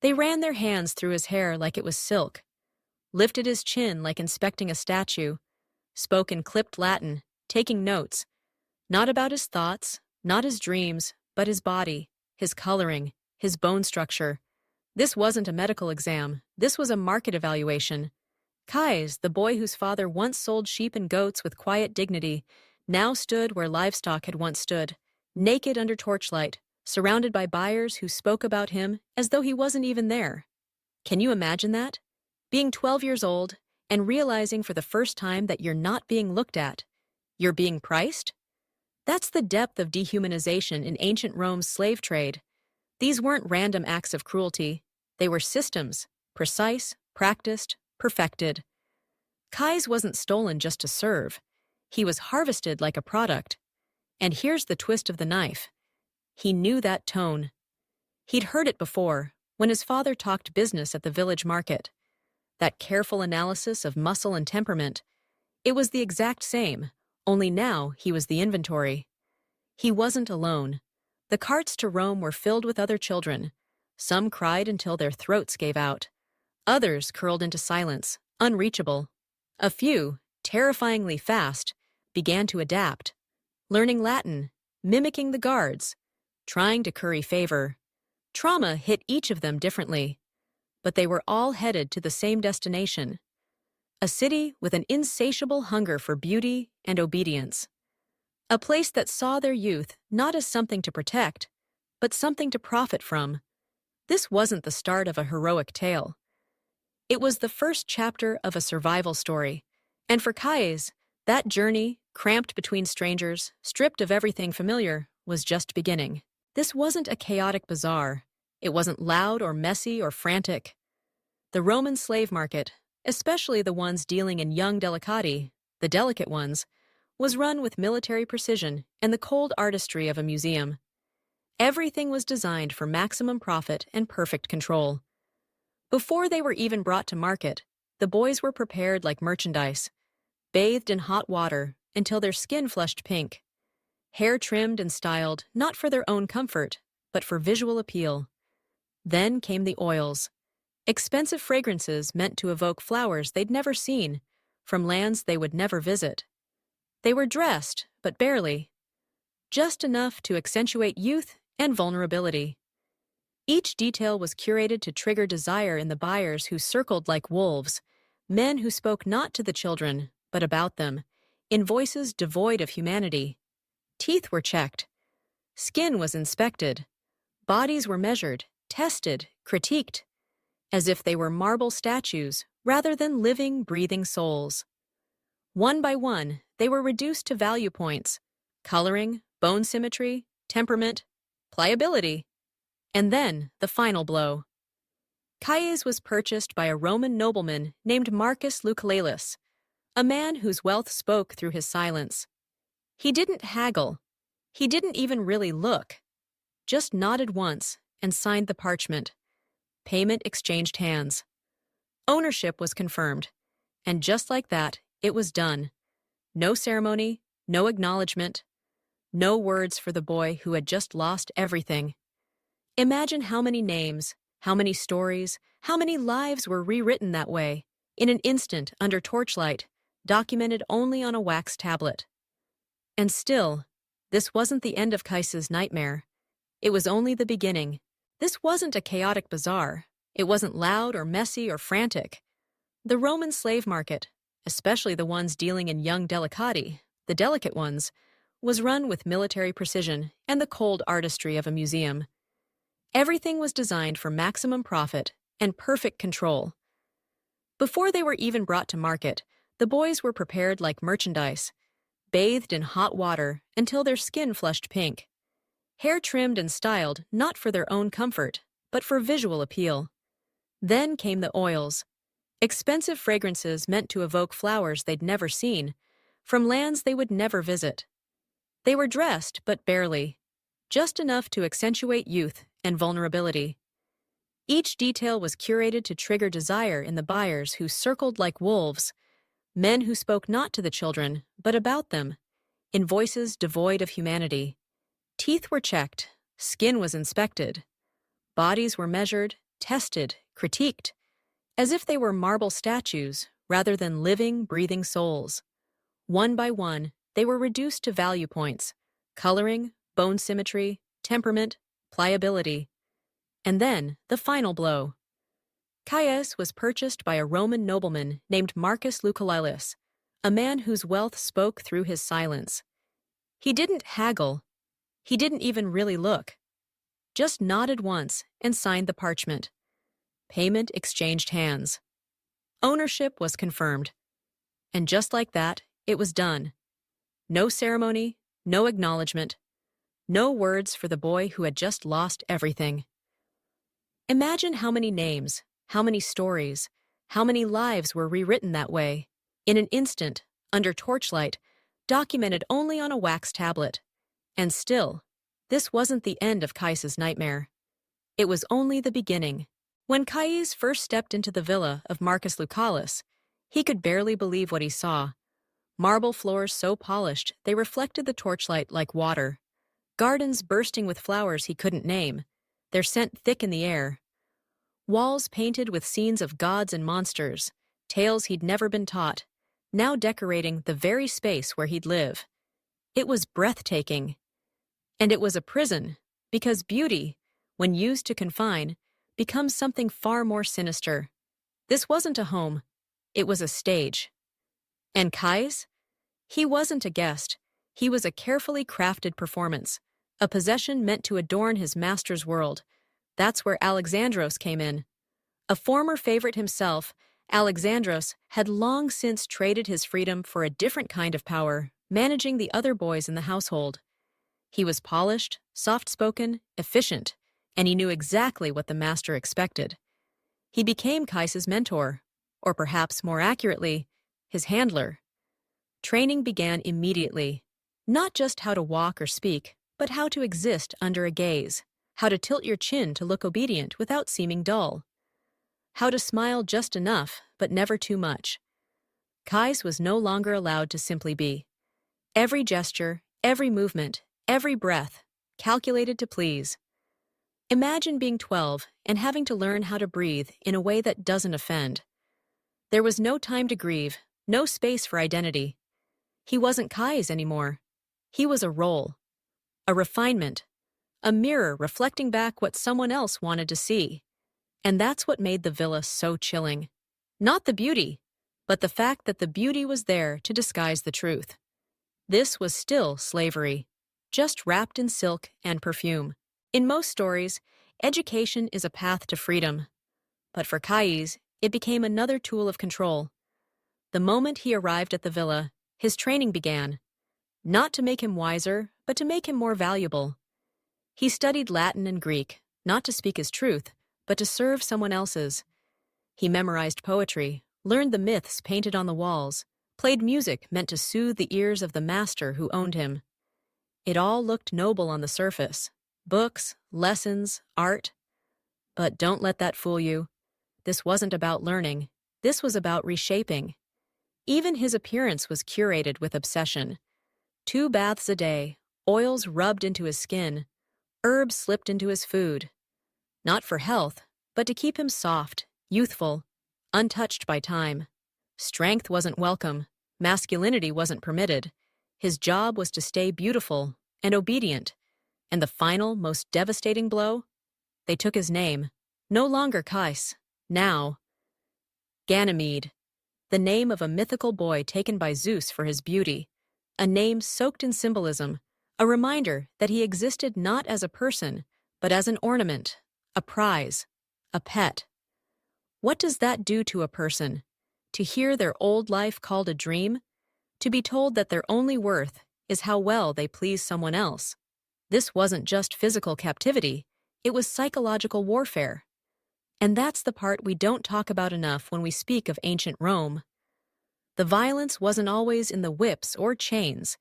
They ran their hands through his hair like it was silk, lifted his chin like inspecting a statue, spoke in clipped Latin, taking notes, not about his thoughts, not his dreams, but his body, his coloring, his bone structure. This wasn't a medical exam, this was a market evaluation. Kais, the boy whose father once sold sheep and goats with quiet dignity, now stood where livestock had once stood, naked under torchlight, surrounded by buyers who spoke about him as though he wasn't even there. Can you imagine that? Being 12 years old and realizing for the first time that you're not being looked at. You're being priced? That's the depth of dehumanization in ancient Rome's slave trade. These weren't random acts of cruelty. They were systems, precise, practiced, perfected. Kais wasn't stolen just to serve. He was harvested like a product. And here's the twist of the knife. He knew that tone. He'd heard it before, when his father talked business at the village market. That careful analysis of muscle and temperament. It was the exact same, only now he was the inventory. He wasn't alone. The carts to Rome were filled with other children. Some cried until their throats gave out. Others curled into silence, unreachable. A few, terrifyingly fast, began to adapt, learning Latin, mimicking the guards, trying to curry favor. Trauma hit each of them differently, but they were all headed to the same destination. A city with an insatiable hunger for beauty and obedience. A place that saw their youth not as something to protect, but something to profit from. This wasn't the start of a heroic tale. It was the first chapter of a survival story, and for Kais, that journey, cramped between strangers, stripped of everything familiar, was just beginning. This wasn't a chaotic bazaar. It wasn't loud or messy or frantic. The Roman slave market, especially the ones dealing in young delicati, the delicate ones, was run with military precision and the cold artistry of a museum. Everything was designed for maximum profit and perfect control. Before they were even brought to market, the boys were prepared like merchandise, bathed in hot water until their skin flushed pink, hair trimmed and styled not for their own comfort, but for visual appeal. Then came the oils, expensive fragrances meant to evoke flowers they'd never seen, from lands they would never visit. They were dressed, but barely, just enough to accentuate youth and vulnerability. Each detail was curated to trigger desire in the buyers who circled like wolves, men who spoke not to the children, but about them, in voices devoid of humanity. Teeth were checked. Skin was inspected. Bodies were measured, tested, critiqued, as if they were marble statues rather than living, breathing souls. One by one, they were reduced to value points: coloring, bone symmetry, temperament, pliability. And then, the final blow. Kais was purchased by a Roman nobleman named Marcus Lucellus, a man whose wealth spoke through his silence. He didn't haggle. He didn't even really look. Just nodded once and signed the parchment. Payment exchanged hands. Ownership was confirmed. And just like that, it was done. No ceremony, no acknowledgement, no words for the boy who had just lost everything. Imagine how many names, how many stories, how many lives were rewritten that way, in an instant under torchlight, documented only on a wax tablet. And still, this wasn't the end of Kais's nightmare. It was only the beginning. This wasn't a chaotic bazaar. It wasn't loud or messy or frantic. The Roman slave market, especially the ones dealing in young delicati, the delicate ones, was run with military precision and the cold artistry of a museum. Everything was designed for maximum profit and perfect control. Before they were even brought to market, the boys were prepared like merchandise, bathed in hot water until their skin flushed pink, hair trimmed and styled not for their own comfort, but for visual appeal. Then came the oils, expensive fragrances meant to evoke flowers they'd never seen, from lands they would never visit. They were dressed, but barely, just enough to accentuate youth and vulnerability. Each detail was curated to trigger desire in the buyers who circled like wolves, men who spoke not to the children, but about them, in voices devoid of humanity. Teeth were checked, skin was inspected, bodies were measured, tested, critiqued, as if they were marble statues rather than living, breathing souls. One by one, they were reduced to value points: coloring, bone symmetry, temperament, pliability. And then, the final blow. Caius was purchased by a Roman nobleman named Marcus Lucilius, a man whose wealth spoke through his silence. He didn't haggle. He didn't even really look. Just nodded once and signed the parchment. Payment exchanged hands. Ownership was confirmed. And just like that, it was done. No ceremony, no acknowledgement, no words for the boy who had just lost everything. Imagine how many names, how many stories, how many lives were rewritten that way, in an instant, under torchlight, documented only on a wax tablet. And still, this wasn't the end of Caius's nightmare. It was only the beginning. When Caius first stepped into the villa of Marcus Lucilius, he could barely believe what he saw. Marble floors so polished they reflected the torchlight like water. Gardens bursting with flowers he couldn't name, their scent thick in the air. Walls painted with scenes of gods and monsters, tales he'd never been taught, now decorating the very space where he'd live. It was breathtaking. And it was a prison, because beauty, when used to confine, becomes something far more sinister. This wasn't a home. It was a stage. And Caius? He wasn't a guest. He was a carefully crafted performance, a possession meant to adorn his master's world. That's where Alexandros came in. A former favorite himself, Alexandros had long since traded his freedom for a different kind of power, managing the other boys in the household. He was polished, soft-spoken, efficient, and he knew exactly what the master expected. He became Caius's mentor, or perhaps more accurately, his handler. Training began immediately, not just how to walk or speak, but how to exist under a gaze, how to tilt your chin to look obedient without seeming dull, how to smile just enough but never too much. Caius was no longer allowed to simply be. Every gesture, every movement, every breath, calculated to please. Imagine being 12 and having to learn how to breathe in a way that doesn't offend. There was no time to grieve, no space for identity. He wasn't Caius anymore. He was a role, a refinement, a mirror reflecting back what someone else wanted to see. And that's what made the villa so chilling. Not the beauty, but the fact that the beauty was there to disguise the truth. This was still slavery, just wrapped in silk and perfume. In most stories, education is a path to freedom. But for Caius, it became another tool of control. The moment he arrived at the villa, his training began. Not to make him wiser, but to make him more valuable. He studied Latin and Greek, not to speak his truth, but to serve someone else's. He memorized poetry, learned the myths painted on the walls, played music meant to soothe the ears of the master who owned him. It all looked noble on the surface. Books, lessons, art. But don't let that fool you. This wasn't about learning. This was about reshaping. Even his appearance was curated with obsession. 2 baths a day, oils rubbed into his skin, herbs slipped into his food. Not for health, but to keep him soft, youthful, untouched by time. Strength wasn't welcome. Masculinity wasn't permitted. His job was to stay beautiful and obedient. And the final, most devastating blow? They took his name. No longer Caius. Now, Ganymede. The name of a mythical boy taken by Zeus for his beauty. A name soaked in symbolism. A reminder that he existed not as a person, but as an ornament, a prize, a pet. What does that do to a person? To hear their old life called a dream? To be told that their only worth is how well they please someone else? This wasn't just physical captivity, it was psychological warfare. And that's the part we don't talk about enough when we speak of ancient Rome. The violence wasn't always in the whips or chains.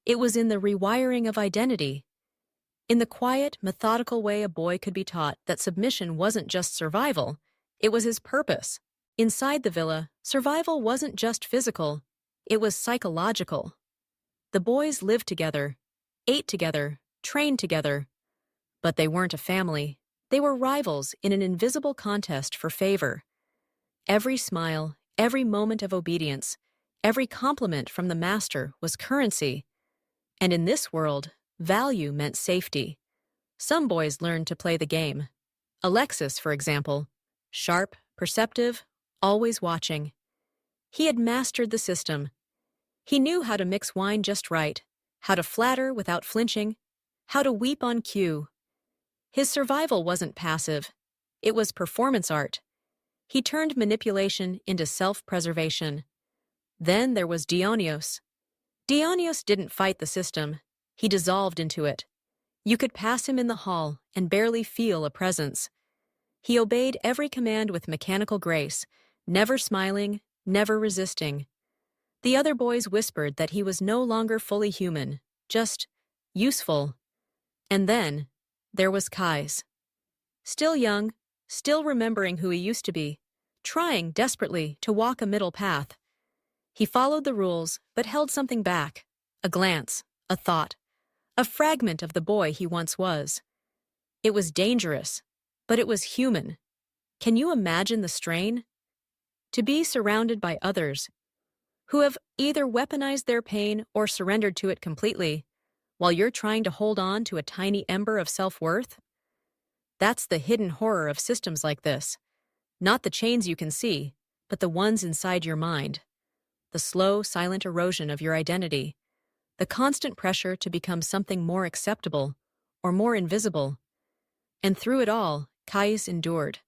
It was in the rewiring of identity. In the quiet, methodical way a boy could be taught that submission wasn't just survival, it was his purpose. Inside the villa, survival wasn't just physical, it was psychological. The boys lived together, ate together, trained together. But they weren't a family. They were rivals in an invisible contest for favor. Every smile, every moment of obedience, every compliment from the master was currency. And in this world, value meant safety. Some boys learned to play the game. Alexis, for example, sharp, perceptive, always watching. He had mastered the system. He knew how to mix wine just right, how to flatter without flinching, how to weep on cue. His survival wasn't passive. It was performance art. He turned manipulation into self-preservation. Then there was Dionysos. Dionysos didn't fight the system. He dissolved into it. You could pass him in the hall and barely feel a presence. He obeyed every command with mechanical grace, never smiling, never resisting. The other boys whispered that he was no longer fully human, just useful. And then there was Kais. Still young, still remembering who he used to be, trying desperately to walk a middle path. He followed the rules, but held something back, a glance, a thought, a fragment of the boy he once was. It was dangerous, but it was human. Can you imagine the strain? To be surrounded by others who have either weaponized their pain or surrendered to it completely, while you're trying to hold on to a tiny ember of self-worth? That's the hidden horror of systems like this. Not the chains you can see, but the ones inside your mind. The slow, silent erosion of your identity. The constant pressure to become something more acceptable or more invisible. And through it all, Caius endured.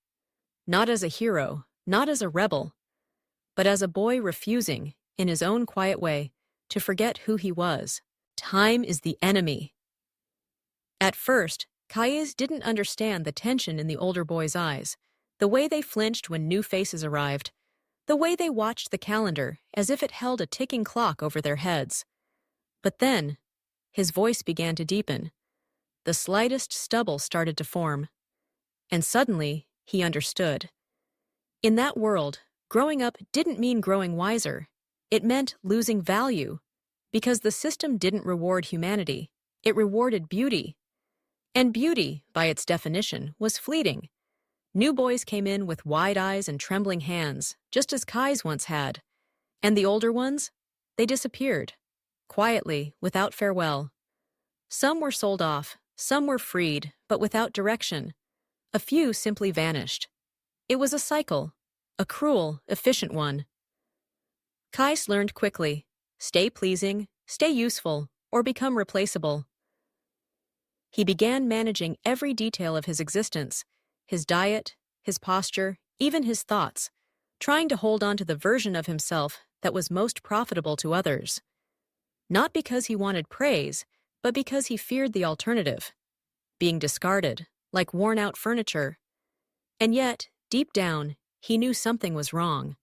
Not as a hero, not as a rebel, but as a boy refusing, in his own quiet way, to forget who he was. Time is the enemy. At first, Caius didn't understand the tension in the older boys' eyes, the way they flinched when new faces arrived, the way they watched the calendar as if it held a ticking clock over their heads. But then, his voice began to deepen. The slightest stubble started to form. And suddenly, he understood. In that world, growing up didn't mean growing wiser. It meant losing value, because the system didn't reward humanity. It rewarded beauty. And beauty, by its definition, was fleeting. New boys came in with wide eyes and trembling hands, just as Kai's once had. And the older ones? They disappeared. Quietly, without farewell. Some were sold off, some were freed, but without direction. A few simply vanished. It was a cycle, a cruel, efficient one. Kais learned quickly. Stay pleasing, stay useful, or become replaceable. He began managing every detail of his existence, his diet, his posture, even his thoughts, trying to hold on to the version of himself that was most profitable to others. Not because he wanted praise, but because he feared the alternative, being discarded, like worn-out furniture. And yet, deep down, he knew something was wrong.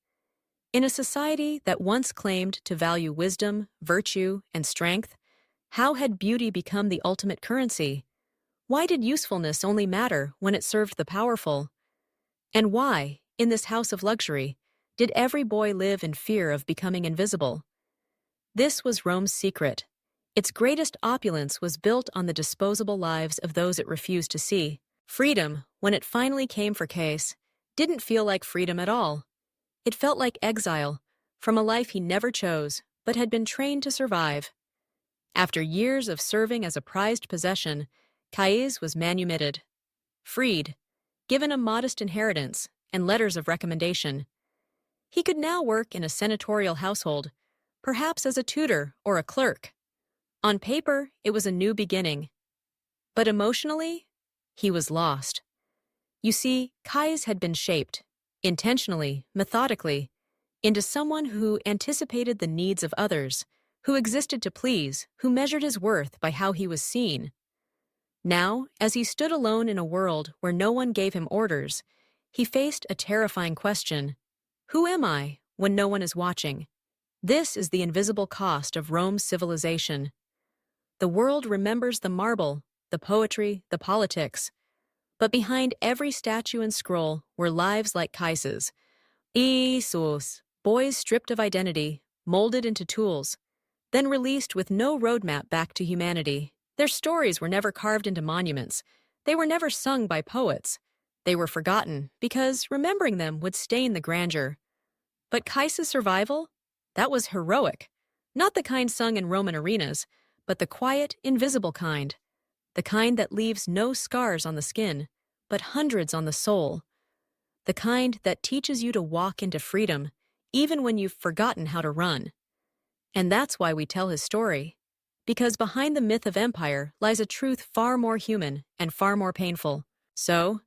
In a society that once claimed to value wisdom, virtue, and strength, how had beauty become the ultimate currency? Why did usefulness only matter when it served the powerful? And why, in this house of luxury, did every boy live in fear of becoming invisible? This was Rome's secret. Its greatest opulence was built on the disposable lives of those it refused to see. Freedom, when it finally came for Caius, didn't feel like freedom at all. It felt like exile, from a life he never chose, but had been trained to survive. After years of serving as a prized possession, Caius was manumitted, freed, given a modest inheritance and letters of recommendation. He could now work in a senatorial household, perhaps as a tutor or a clerk. On paper, it was a new beginning. But emotionally, he was lost. You see, Caius had been shaped, intentionally, methodically, into someone who anticipated the needs of others, who existed to please, who measured his worth by how he was seen. Now, as he stood alone in a world where no one gave him orders, he faced a terrifying question. Who am I when no one is watching? This is the invisible cost of Rome's civilization. The world remembers the marble, the poetry, the politics. But behind every statue and scroll were lives like Cais's. Isus, boys stripped of identity, molded into tools, then released with no roadmap back to humanity. Their stories were never carved into monuments. They were never sung by poets. They were forgotten because remembering them would stain the grandeur. But Kais's survival? That was heroic. Not the kind sung in Roman arenas, but the quiet, invisible kind. The kind that leaves no scars on the skin, but hundreds on the soul. The kind that teaches you to walk into freedom, even when you've forgotten how to run. And that's why we tell his story. Because behind the myth of empire lies a truth far more human and far more painful. So,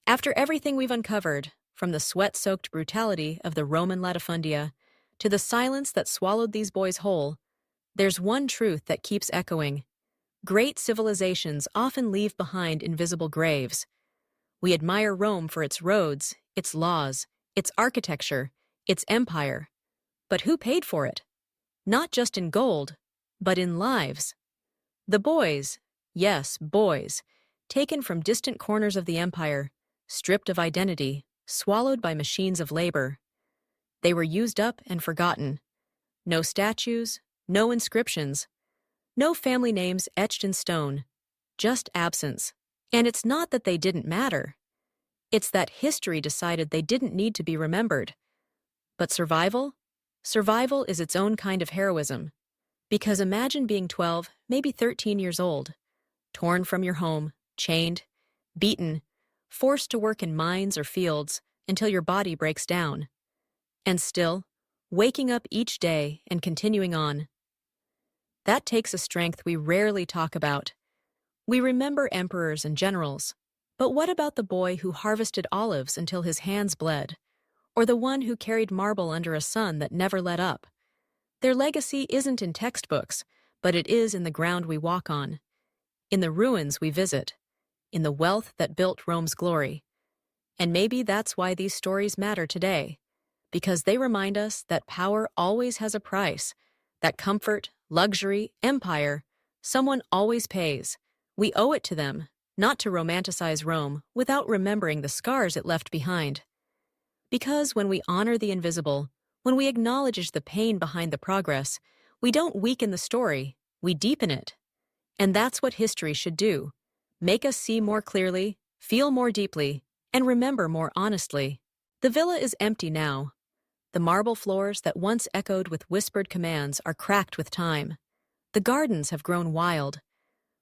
after everything we've uncovered, from the sweat-soaked brutality of the Roman latifundia to the silence that swallowed these boys whole, there's one truth that keeps echoing. Great civilizations often leave behind invisible graves. We admire Rome for its roads, its laws, its architecture, its empire. But who paid for it? Not just in gold, but in lives. The boys, yes, boys, taken from distant corners of the empire, stripped of identity, swallowed by machines of labor. They were used up and forgotten. No statues, no inscriptions, no family names etched in stone, just absence. And it's not that they didn't matter. It's that history decided they didn't need to be remembered. But survival? Survival is its own kind of heroism. Because imagine being 12, maybe 13 years old, torn from your home, chained, beaten, forced to work in mines or fields until your body breaks down. And still, waking up each day and continuing on. That takes a strength we rarely talk about. We remember emperors and generals, but what about the boy who harvested olives until his hands bled? Or the one who carried marble under a sun that never let up? Their legacy isn't in textbooks, but it is in the ground we walk on, in the ruins we visit, in the wealth that built Rome's glory. And maybe that's why these stories matter today, because they remind us that power always has a price, that comfort, luxury, empire, someone always pays. We owe it to them, not to romanticize Rome without remembering the scars it left behind. Because when we honor the invisible, when we acknowledge the pain behind the progress, we don't weaken the story, we deepen it. And that's what history should do. Make us see more clearly, feel more deeply, and remember more honestly. The villa is empty now. The marble floors that once echoed with whispered commands are cracked with time. The gardens have grown wild.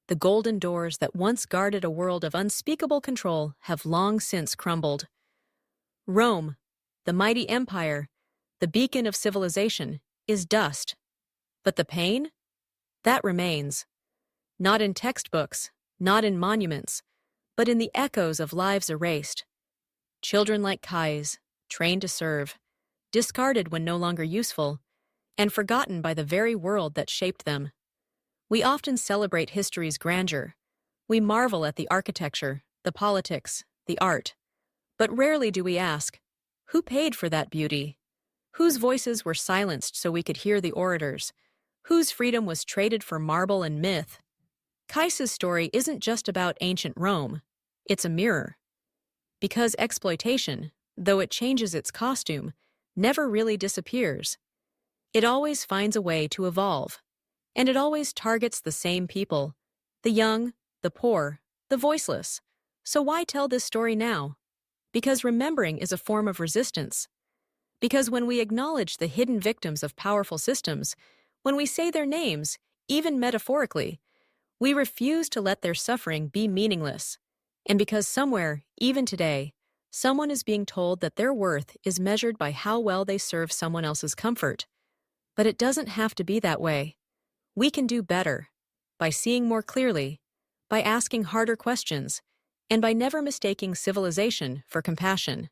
The golden doors that once guarded a world of unspeakable control have long since crumbled. Rome, the mighty empire, the beacon of civilization, is dust. But the pain? That remains. Not in textbooks, not in monuments, but in the echoes of lives erased. Children like Kai's, trained to serve, discarded when no longer useful, and forgotten by the very world that shaped them. We often celebrate history's grandeur. We marvel at the architecture, the politics, the art. But rarely do we ask, who paid for that beauty? Whose voices were silenced so we could hear the orators? Whose freedom was traded for marble and myth? Kais's story isn't just about ancient Rome. It's a mirror. Because exploitation, though it changes its costume, never really disappears. It always finds a way to evolve. And it always targets the same people, the young, the poor, the voiceless. So why tell this story now? Because remembering is a form of resistance. Because when we acknowledge the hidden victims of powerful systems, when we say their names, even metaphorically, we refuse to let their suffering be meaningless. And because somewhere, even today, someone is being told that their worth is measured by how well they serve someone else's comfort. But it doesn't have to be that way. We can do better, by seeing more clearly, by asking harder questions, and by never mistaking civilization for compassion.